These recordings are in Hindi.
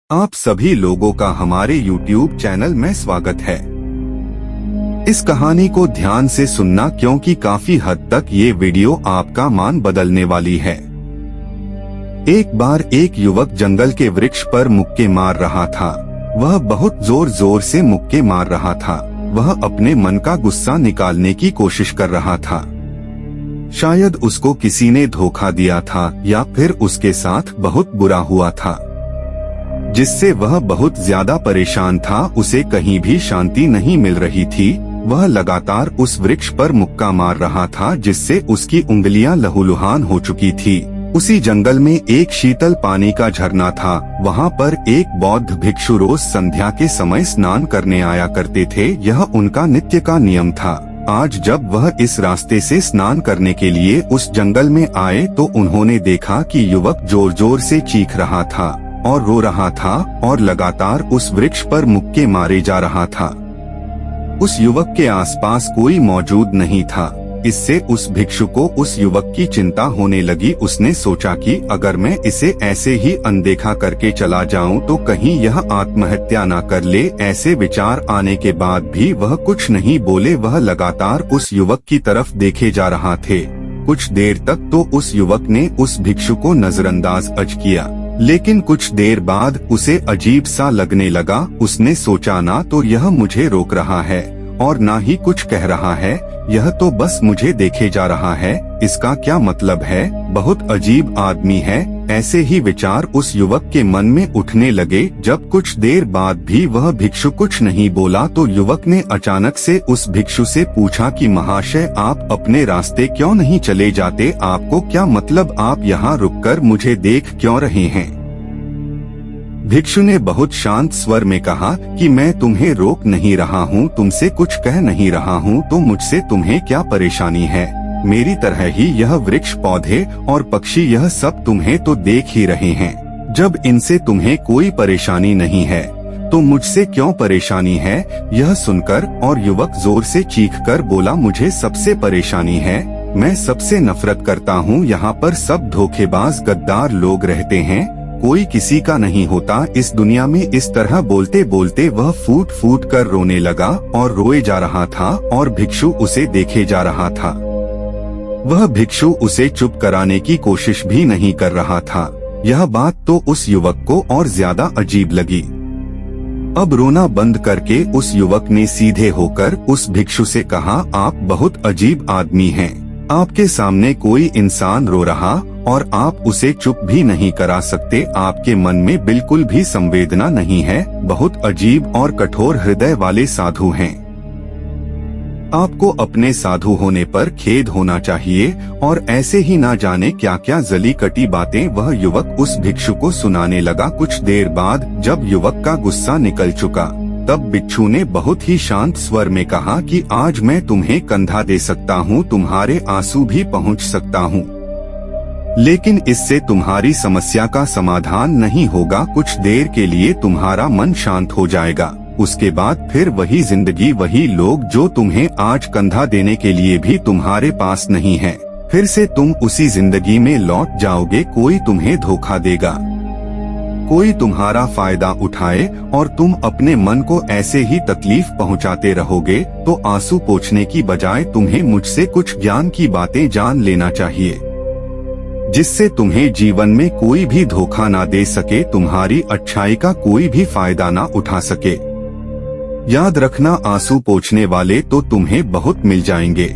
आप सभी लोगों का हमारे YouTube चैनल में स्वागत है। इस कहानी को ध्यान से सुनना क्योंकि काफी हद तक ये वीडियो आपका मान बदलने वाली है। एक बार एक युवक जंगल के वृक्ष पर मुक्के मार रहा था। वह बहुत जोर जोर से मुक्के मार रहा था। वह अपने मन का गुस्सा निकालने की कोशिश कर रहा था। शायद उसको किसी ने धोखा दिया था या फिर उसके साथ बहुत बुरा हुआ था, जिससे वह बहुत ज्यादा परेशान था। उसे कहीं भी शांति नहीं मिल रही थी। वह लगातार उस वृक्ष पर मुक्का मार रहा था, जिससे उसकी उंगलियां लहूलुहान हो चुकी थी। उसी जंगल में एक शीतल पानी का झरना था। वहाँ पर एक बौद्ध भिक्षु रोज संध्या के समय स्नान करने आया करते थे। यह उनका नित्य का नियम था। आज जब वह इस रास्ते से स्नान करने के लिए उस जंगल में आए तो उन्होंने देखा कि युवक जोर जोर से चीख रहा था और रो रहा था और लगातार उस वृक्ष पर मुक्के मारे जा रहा था। उस युवक के आसपास कोई मौजूद नहीं था। इससे उस भिक्षु को उस युवक की चिंता होने लगी। उसने सोचा कि अगर मैं इसे ऐसे ही अनदेखा करके चला जाऊं तो कहीं यह आत्महत्या न कर ले। ऐसे विचार आने के बाद भी वह कुछ नहीं बोले। वह लगातार उस युवक की तरफ देखे जा रहा थे। कुछ देर तक तो उस युवक ने उस भिक्षु को नजरअंदाज किया, लेकिन कुछ देर बाद उसे अजीब सा लगने लगा। उसने सोचा, ना तो यह मुझे रोक रहा है और ना ही कुछ कह रहा है, यह तो बस मुझे देखे जा रहा है। इसका क्या मतलब है? बहुत अजीब आदमी है। ऐसे ही विचार उस युवक के मन में उठने लगे। जब कुछ देर बाद भी वह भिक्षु कुछ नहीं बोला तो युवक ने अचानक से उस भिक्षु से पूछा कि महाशय, आप अपने रास्ते क्यों नहीं चले जाते? आपको क्या मतलब? आप यहाँ रुककर मुझे देख क्यों रहे हैं? भिक्षु ने बहुत शांत स्वर में कहा कि मैं तुम्हें रोक नहीं रहा हूँ, तुमसे कुछ कह नहीं रहा हूँ, तो मुझसे तुम्हें क्या परेशानी है? मेरी तरह ही यह वृक्ष, पौधे और पक्षी, यह सब तुम्हें तो देख ही रहे हैं। जब इनसे तुम्हें कोई परेशानी नहीं है तो मुझसे क्यों परेशानी है? यह सुनकर और युवक जोर से चीखकर बोला, मुझे सबसे परेशानी है। मैं सबसे नफरत करता हूँ। यहाँ पर सब धोखेबाज, गद्दार लोग रहते हैं। कोई किसी का नहीं होता इस दुनिया में। इस तरह बोलते बोलते वह फूट फूट कर रोने लगा और रोए जा रहा था और भिक्षु उसे देखे जा रहा था। वह भिक्षु उसे चुप कराने की कोशिश भी नहीं कर रहा था। यह बात तो उस युवक को और ज्यादा अजीब लगी। अब रोना बंद करके उस युवक ने सीधे होकर उस भिक्षु से कहा, आप बहुत अजीब आदमी हैं। आपके सामने कोई इंसान रो रहा और आप उसे चुप भी नहीं करा सकते। आपके मन में बिल्कुल भी संवेदना नहीं है। बहुत अजीब और कठोर हृदय वाले साधु हैं। आपको अपने साधु होने पर खेद होना चाहिए। और ऐसे ही ना जाने क्या क्या जली कटी बातें वह युवक उस भिक्षु को सुनाने लगा। कुछ देर बाद जब युवक का गुस्सा निकल चुका तब भिक्षु ने बहुत ही शांत स्वर में कहा कि आज मैं तुम्हें कंधा दे सकता हूँ, तुम्हारे आंसू भी पहुँच सकता हूँ, लेकिन इससे तुम्हारी समस्या का समाधान नहीं होगा। कुछ देर के लिए तुम्हारा मन शांत हो जाएगा। उसके बाद फिर वही जिंदगी, वही लोग जो तुम्हें आज कंधा देने के लिए भी तुम्हारे पास नहीं है। फिर से तुम उसी जिंदगी में लौट जाओगे। कोई तुम्हें धोखा देगा, कोई तुम्हारा फायदा उठाए और तुम अपने मन को ऐसे ही तकलीफ पहुंचाते रहोगे। तो आंसू पोंछने की बजाय तुम्हें मुझसे कुछ ज्ञान की बातें जान लेना चाहिए, जिससे तुम्हें जीवन में कोई भी धोखा ना दे सके, तुम्हारी अच्छाई का कोई भी फायदा ना उठा सके। याद रखना, आंसू पोंछने वाले तो तुम्हें बहुत मिल जाएंगे,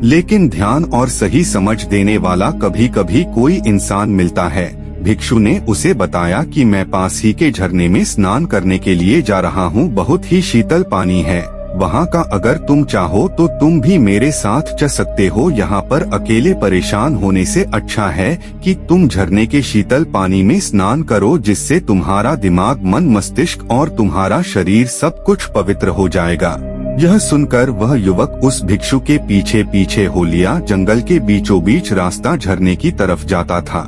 लेकिन ध्यान और सही समझ देने वाला कभी कभी कोई इंसान मिलता है। भिक्षु ने उसे बताया कि मैं पास ही के झरने में स्नान करने के लिए जा रहा हूँ। बहुत ही शीतल पानी है वहाँ का। अगर तुम चाहो तो तुम भी मेरे साथ चल सकते हो। यहाँ पर अकेले परेशान होने से अच्छा है कि तुम झरने के शीतल पानी में स्नान करो, जिससे तुम्हारा दिमाग, मन, मस्तिष्क और तुम्हारा शरीर सब कुछ पवित्र हो जाएगा। यह सुनकर वह युवक उस भिक्षु के पीछे पीछे हो लिया। जंगल के बीचों बीच रास्ता झरने की तरफ जाता था।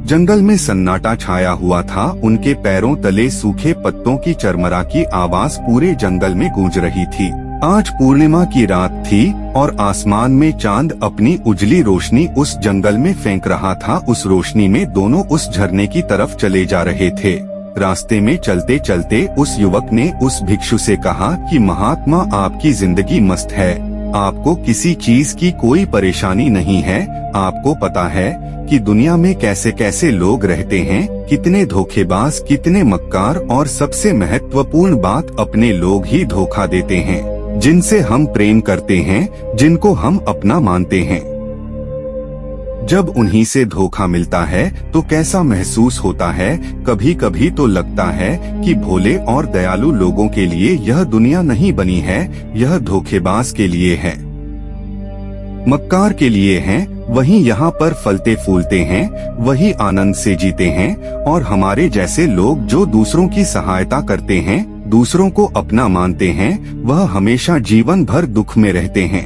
जंगल में सन्नाटा छाया हुआ था। उनके पैरों तले सूखे पत्तों की चरमरा की आवाज पूरे जंगल में गूंज रही थी। आज पूर्णिमा की रात थी और आसमान में चांद अपनी उजली रोशनी उस जंगल में फेंक रहा था। उस रोशनी में दोनों उस झरने की तरफ चले जा रहे थे। रास्ते में चलते चलते उस युवक ने उस भिक्षु से कहा कि महात्मा, आपकी जिंदगी मस्त है, आपको किसी चीज की कोई परेशानी नहीं है। आपको पता है कि दुनिया में कैसे कैसे लोग रहते हैं, कितने धोखेबाज, कितने मक्कार, और सबसे महत्वपूर्ण बात, अपने लोग ही धोखा देते हैं, जिनसे हम प्रेम करते हैं, जिनको हम अपना मानते हैं। जब उन्हीं से धोखा मिलता है तो कैसा महसूस होता है। कभी कभी तो लगता है कि भोले और दयालु लोगों के लिए यह दुनिया नहीं बनी है, यह धोखेबाज के लिए है, मक्कार के लिए है। वही यहाँ पर फलते फूलते हैं, वही आनंद से जीते हैं, और हमारे जैसे लोग जो दूसरों की सहायता करते हैं, दूसरों को अपना मानते हैं, वह हमेशा जीवन भर दुख में रहते हैं।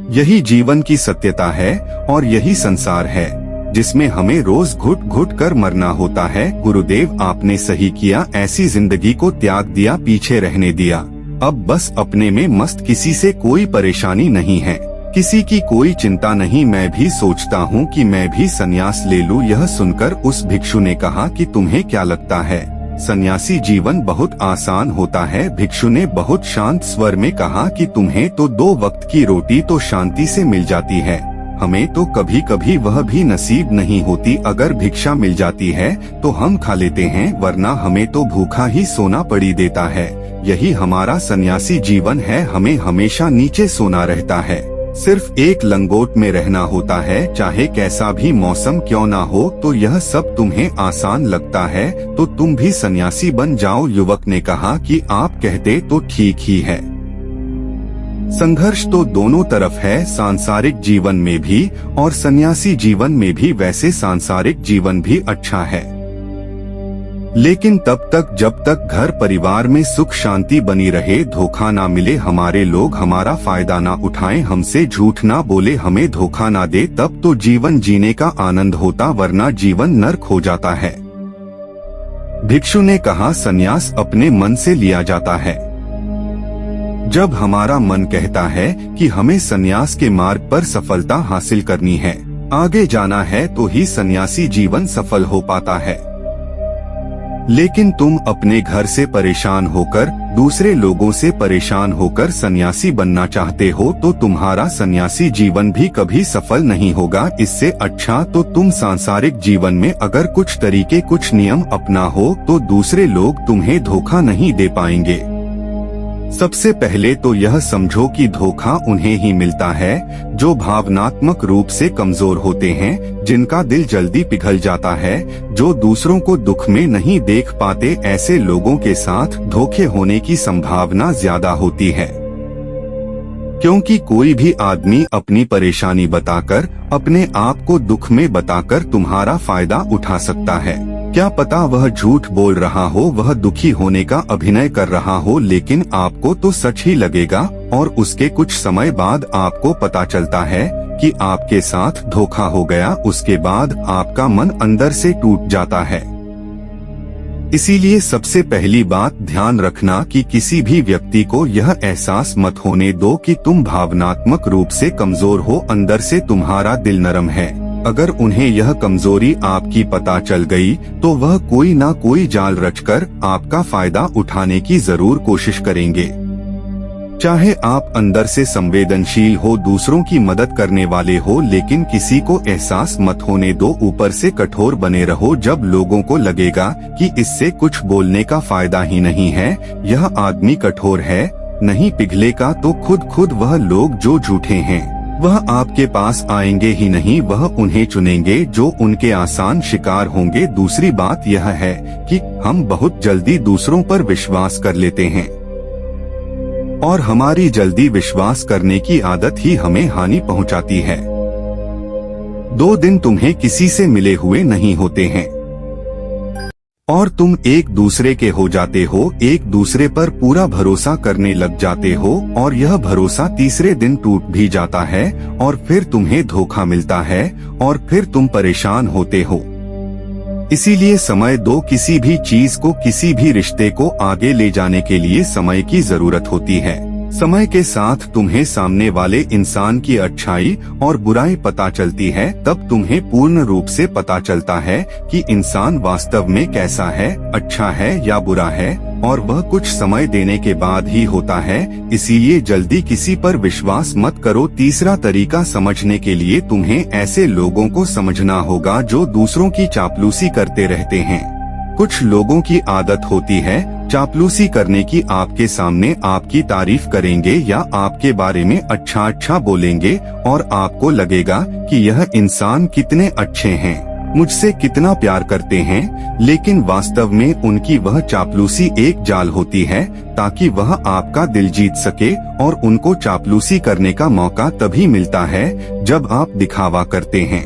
यही जीवन की सत्यता है और यही संसार है जिसमें हमें रोज घुट घुट कर मरना होता है। गुरुदेव, आपने सही किया, ऐसी जिंदगी को त्याग दिया, पीछे रहने दिया। अब बस अपने में मस्त, किसी से कोई परेशानी नहीं है, किसी की कोई चिंता नहीं। मैं भी सोचता हूँ कि मैं भी संन्यास ले लूँ। यह सुनकर उस भिक्षु ने कहा कि तुम्हें क्या लगता है, सन्यासी जीवन बहुत आसान होता है। भिक्षु ने बहुत शांत स्वर में कहा कि तुम्हें तो 2 वक्त की रोटी तो शांति से मिल जाती है, हमें तो कभी कभी वह भी नसीब नहीं होती। अगर भिक्षा मिल जाती है तो हम खा लेते हैं, वरना हमें तो भूखा ही सोना पड़ी देता है। यही हमारा सन्यासी जीवन है, हमें हमेशा नीचे सोना रहता है, सिर्फ एक लंगोट में रहना होता है, चाहे कैसा भी मौसम क्यों ना हो। तो यह सब तुम्हें आसान लगता है तो तुम भी सन्यासी बन जाओ। युवक ने कहा कि आप कहते तो ठीक ही है, संघर्ष तो दोनों तरफ है, सांसारिक जीवन में भी और सन्यासी जीवन में भी। वैसे सांसारिक जीवन भी अच्छा है, लेकिन तब तक जब तक घर परिवार में सुख शांति बनी रहे, धोखा ना मिले, हमारे लोग हमारा फायदा ना उठाएं, हमसे झूठ ना बोले, हमें धोखा ना दे, तब तो जीवन जीने का आनंद होता, वरना जीवन नर्क हो जाता है। भिक्षु ने कहा, संन्यास अपने मन से लिया जाता है। जब हमारा मन कहता है कि हमें संन्यास के मार्ग पर सफलता हासिल करनी है, आगे जाना है, तो ही सन्यासी जीवन सफल हो पाता है। लेकिन तुम अपने घर से परेशान होकर, दूसरे लोगों से परेशान होकर सन्यासी बनना चाहते हो तो तुम्हारा सन्यासी जीवन भी कभी सफल नहीं होगा। इससे अच्छा तो तुम सांसारिक जीवन में अगर कुछ तरीके, कुछ नियम अपना हो तो दूसरे लोग तुम्हें धोखा नहीं दे पाएंगे। सबसे पहले तो यह समझो कि धोखा उन्हें ही मिलता है जो भावनात्मक रूप से कमजोर होते हैं, जिनका दिल जल्दी पिघल जाता है, जो दूसरों को दुख में नहीं देख पाते। ऐसे लोगों के साथ धोखे होने की संभावना ज्यादा होती है, क्योंकि कोई भी आदमी अपनी परेशानी बताकर, अपने आप को दुख में बताकर तुम्हारा फायदा उठा सकता है। क्या पता वह झूठ बोल रहा हो, वह दुखी होने का अभिनय कर रहा हो, लेकिन आपको तो सच ही लगेगा, और उसके कुछ समय बाद आपको पता चलता है कि आपके साथ धोखा हो गया। उसके बाद आपका मन अंदर से टूट जाता है। इसीलिए सबसे पहली बात ध्यान रखना कि किसी भी व्यक्ति को यह एहसास मत होने दो कि तुम भावनात्मक रूप से कमजोर हो, अंदर से तुम्हारा दिल नरम है। अगर उन्हें यह कमजोरी आपकी पता चल गई तो वह कोई ना कोई जाल रचकर आपका फायदा उठाने की जरूर कोशिश करेंगे। चाहे आप अंदर से संवेदनशील हो, दूसरों की मदद करने वाले हो, लेकिन किसी को एहसास मत होने दो। ऊपर से कठोर बने रहो। जब लोगों को लगेगा कि इससे कुछ बोलने का फायदा ही नहीं है, यह आदमी कठोर है, नहीं पिघलेगा, तो खुद वह लोग जो झूठे हैं वह आपके पास आएंगे ही नहीं, वह उन्हें चुनेंगे जो उनके आसान शिकार होंगे। दूसरी बात यह है कि हम बहुत जल्दी दूसरों पर विश्वास कर लेते हैं, और हमारी जल्दी विश्वास करने की आदत ही हमें हानि पहुंचाती है। 2 दिन तुम्हें किसी से मिले हुए नहीं होते हैं और तुम एक दूसरे के हो जाते हो, एक दूसरे पर पूरा भरोसा करने लग जाते हो, और यह भरोसा तीसरे दिन टूट भी जाता है, और फिर तुम्हें धोखा मिलता है, और फिर तुम परेशान होते हो। इसीलिए समय दो। किसी भी चीज को, किसी भी रिश्ते को आगे ले जाने के लिए समय की जरूरत होती है। समय के साथ तुम्हें सामने वाले इंसान की अच्छाई और बुराई पता चलती है, तब तुम्हें पूर्ण रूप से पता चलता है कि इंसान वास्तव में कैसा है, अच्छा है या बुरा है, और वह कुछ समय देने के बाद ही होता है। इसीलिए जल्दी किसी पर विश्वास मत करो। तीसरा तरीका समझने के लिए तुम्हें ऐसे लोगों को समझना होगा जो दूसरों की चापलूसी करते रहते हैं। कुछ लोगों की आदत होती है चापलूसी करने की, आपके सामने आपकी तारीफ करेंगे या आपके बारे में अच्छा अच्छा बोलेंगे और आपको लगेगा कि यह इंसान कितने अच्छे हैं, मुझसे कितना प्यार करते हैं, लेकिन वास्तव में उनकी वह चापलूसी एक जाल होती है ताकि वह आपका दिल जीत सके। और उनको चापलूसी करने का मौका तभी मिलता है जब आप दिखावा करते हैं।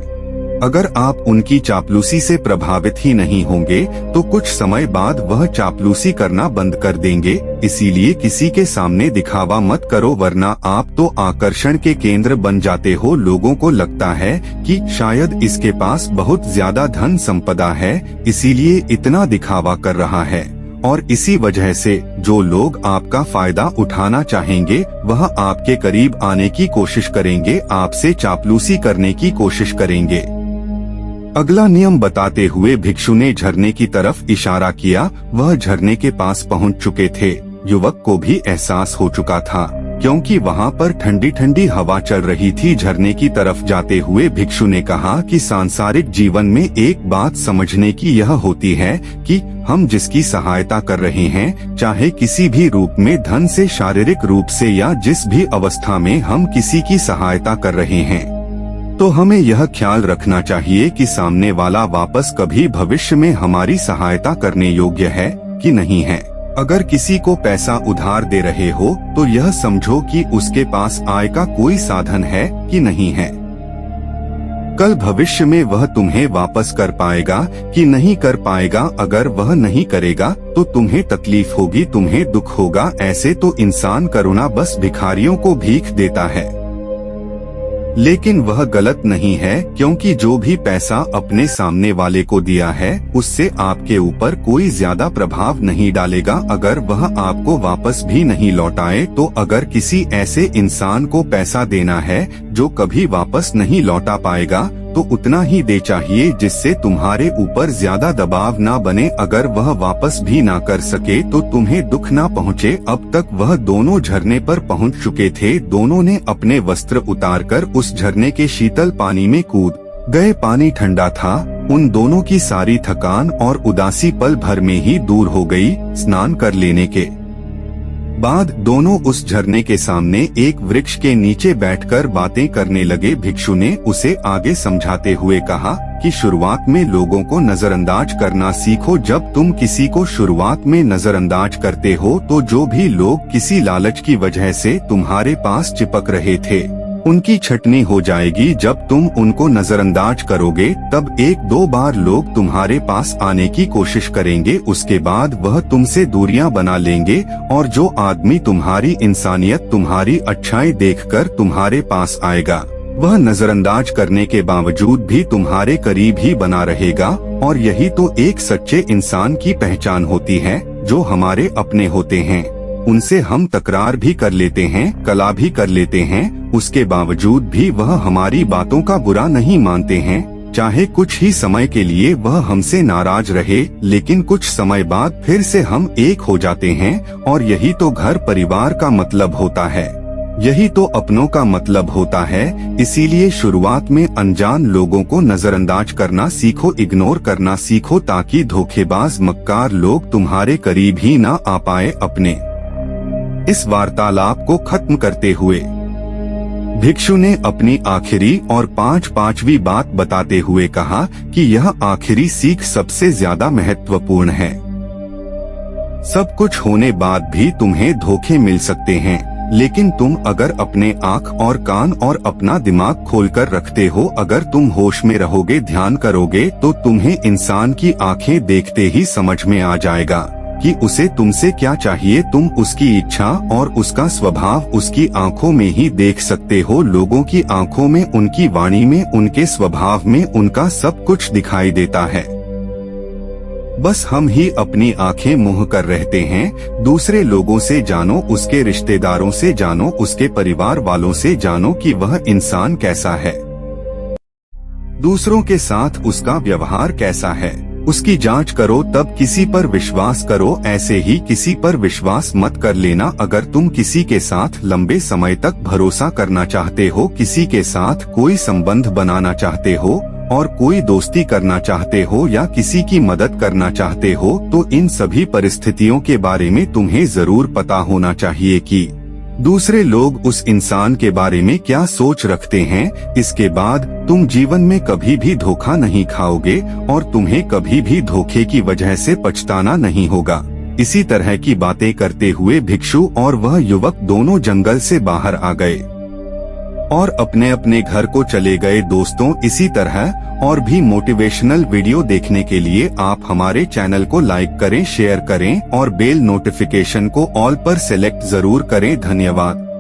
अगर आप उनकी चापलूसी से प्रभावित ही नहीं होंगे तो कुछ समय बाद वह चापलूसी करना बंद कर देंगे। इसीलिए किसी के सामने दिखावा मत करो, वरना आप तो आकर्षण के केंद्र बन जाते हो। लोगों को लगता है कि शायद इसके पास बहुत ज्यादा धन संपदा है, इसीलिए इतना दिखावा कर रहा है, और इसी वजह से जो लोग आपका फायदा उठाना चाहेंगे वह आपके करीब आने की कोशिश करेंगे, आपसे चापलूसी करने की कोशिश करेंगे। अगला नियम बताते हुए भिक्षु ने झरने की तरफ इशारा किया। वह झरने के पास पहुंच चुके थे। युवक को भी एहसास हो चुका था क्योंकि वहां पर ठंडी ठंडी हवा चल रही थी। झरने की तरफ जाते हुए भिक्षु ने कहा कि सांसारिक जीवन में एक बात समझने की यह होती है कि हम जिसकी सहायता कर रहे हैं, चाहे किसी भी रूप में, धन से, शारीरिक रूप से या जिस भी अवस्था में हम किसी की सहायता कर रहे हैं, तो हमें यह ख्याल रखना चाहिए कि सामने वाला वापस कभी भविष्य में हमारी सहायता करने योग्य है कि नहीं है। अगर किसी को पैसा उधार दे रहे हो तो यह समझो कि उसके पास आय का कोई साधन है कि नहीं है। कल भविष्य में वह तुम्हें वापस कर पाएगा कि नहीं कर पाएगा। अगर वह नहीं करेगा तो तुम्हें तकलीफ होगी, तुम्हें दुख होगा। ऐसे तो इंसान करुणा बस भिखारियों को भीख देता है, लेकिन वह गलत नहीं है, क्योंकि जो भी पैसा अपने सामने वाले को दिया है उससे आपके ऊपर कोई ज्यादा प्रभाव नहीं डालेगा अगर वह आपको वापस भी नहीं लौटाए। तो अगर किसी ऐसे इंसान को पैसा देना है जो कभी वापस नहीं लौटा पाएगा तो उतना ही दे चाहिए जिससे तुम्हारे ऊपर ज्यादा दबाव ना बने। अगर वह वापस भी ना कर सके तो तुम्हें दुख ना पहुँचे। अब तक वह दोनों झरने पर पहुँच चुके थे। दोनों ने अपने वस्त्र उतारकर उस झरने के शीतल पानी में कूद गए। पानी ठंडा था। उन दोनों की सारी थकान और उदासी पल भर में ही दूर हो गई। स्नान कर लेने के बाद दोनों उस झरने के सामने एक वृक्ष के नीचे बैठकर बातें करने लगे। भिक्षु ने उसे आगे समझाते हुए कहा कि शुरुआत में लोगों को नजरअंदाज करना सीखो। जब तुम किसी को शुरुआत में नजरअंदाज करते हो तो जो भी लोग किसी लालच की वजह से तुम्हारे पास चिपक रहे थे उनकी छटनी हो जाएगी। जब तुम उनको नजरअंदाज करोगे तब एक दो बार लोग तुम्हारे पास आने की कोशिश करेंगे, उसके बाद वह तुमसे दूरियां बना लेंगे। और जो आदमी तुम्हारी इंसानियत, तुम्हारी अच्छाई देखकर तुम्हारे पास आएगा वह नजरअंदाज करने के बावजूद भी तुम्हारे करीब ही बना रहेगा। और यही तो एक सच्चे इंसान की पहचान होती है। जो हमारे अपने होते हैं उनसे हम तकरार भी कर लेते हैं, कला भी कर लेते हैं, उसके बावजूद भी वह हमारी बातों का बुरा नहीं मानते हैं। चाहे कुछ ही समय के लिए वह हमसे नाराज रहे, लेकिन कुछ समय बाद फिर से हम एक हो जाते हैं। और यही तो घर परिवार का मतलब होता है, यही तो अपनों का मतलब होता है। इसीलिए शुरुआत में अनजान लोगों को नजरअंदाज करना सीखो, इग्नोर करना सीखो, ताकि धोखेबाज मक्कार लोग तुम्हारे करीब ही ना आ पाए। अपने इस वार्तालाप को खत्म करते हुए भिक्षु ने अपनी आखिरी और पांचवी बात बताते हुए कहा कि यह आखिरी सीख सबसे ज्यादा महत्वपूर्ण है। सब कुछ होने बाद भी तुम्हें धोखे मिल सकते हैं, लेकिन तुम अगर अपने आँख और कान और अपना दिमाग खोलकर रखते हो, अगर तुम होश में रहोगे, ध्यान करोगे, तो तुम्हें इंसान की आंखें देखते ही समझ में आ जाएगा कि उसे तुमसे क्या चाहिए। तुम उसकी इच्छा और उसका स्वभाव उसकी आंखों में ही देख सकते हो। लोगों की आंखों में, उनकी वाणी में, उनके स्वभाव में उनका सब कुछ दिखाई देता है। बस हम ही अपनी आंखें मूंद कर रहते हैं। दूसरे लोगों से जानो, उसके रिश्तेदारों से जानो, उसके परिवार वालों से जानो कि वह इंसान कैसा है, दूसरों के साथ उसका व्यवहार कैसा है, उसकी जांच करो, तब किसी पर विश्वास करो। ऐसे ही किसी पर विश्वास मत कर लेना। अगर तुम किसी के साथ लंबे समय तक भरोसा करना चाहते हो, किसी के साथ कोई संबंध बनाना चाहते हो और कोई दोस्ती करना चाहते हो या किसी की मदद करना चाहते हो, तो इन सभी परिस्थितियों के बारे में तुम्हें जरूर पता होना चाहिए कि दूसरे लोग उस इंसान के बारे में क्या सोच रखते हैं। इसके बाद तुम जीवन में कभी भी धोखा नहीं खाओगे और तुम्हें कभी भी धोखे की वजह से पछताना नहीं होगा। इसी तरह की बातें करते हुए भिक्षु और वह युवक दोनों जंगल से बाहर आ गए और अपने अपने घर को चले गए। दोस्तों, इसी तरह और भी मोटिवेशनल वीडियो देखने के लिए आप हमारे चैनल को लाइक करें, शेयर करें और बेल नोटिफिकेशन को ऑल पर सेलेक्ट जरूर करें। धन्यवाद।